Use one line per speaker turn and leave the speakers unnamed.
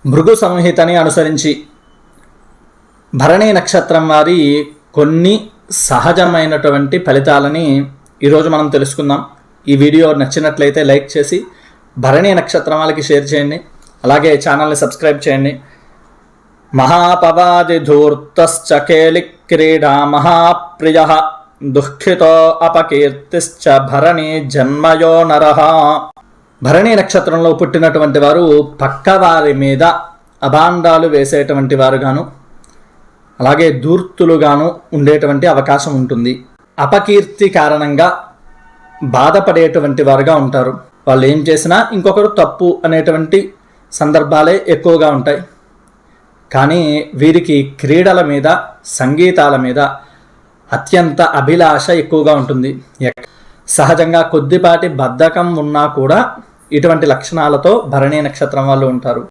భృగు సంహితని అనుసరించి భరణి నక్షత్రం వారి కొన్ని సహజమైనటువంటి ఫలితాలని ఈరోజు మనం తెలుసుకుందాం. ఈ వీడియో నచ్చినట్లయితే లైక్ చేసి భరణి నక్షత్రం వాళ్ళకి షేర్ చేయండి. అలాగే ఛానల్ని సబ్స్క్రైబ్ చేయండి. మహాపవాది ధూర్తశ్చ కేలి క్రీడా మహాప్రియ దుఃఖితో అపకీర్తిశ్చ భరణి జన్మయో నరః. భరణి నక్షత్రంలో పుట్టినటువంటి వారు పక్కవారి మీద అభాండాలు వేసేటువంటి వారుగాను అలాగే ధూర్తులుగాను ఉండేటువంటి అవకాశం ఉంటుంది. అపకీర్తి కారణంగా బాధపడేటువంటి వారుగా ఉంటారు. వాళ్ళు ఏం చేసినా ఇంకొకరు తప్పు అనేటువంటి సందర్భాలే ఎక్కువగా ఉంటాయి. కానీ వీరికి క్రీడల మీద సంగీతాల మీద అత్యంత అభిలాష ఎక్కువగా ఉంటుంది. సహజంగా కొద్దిపాటి బద్ధకం ఉన్నా కూడా ఇటువంటి లక్షణాలతో భరణి నక్షత్రం వాళ్ళు ఉంటారు.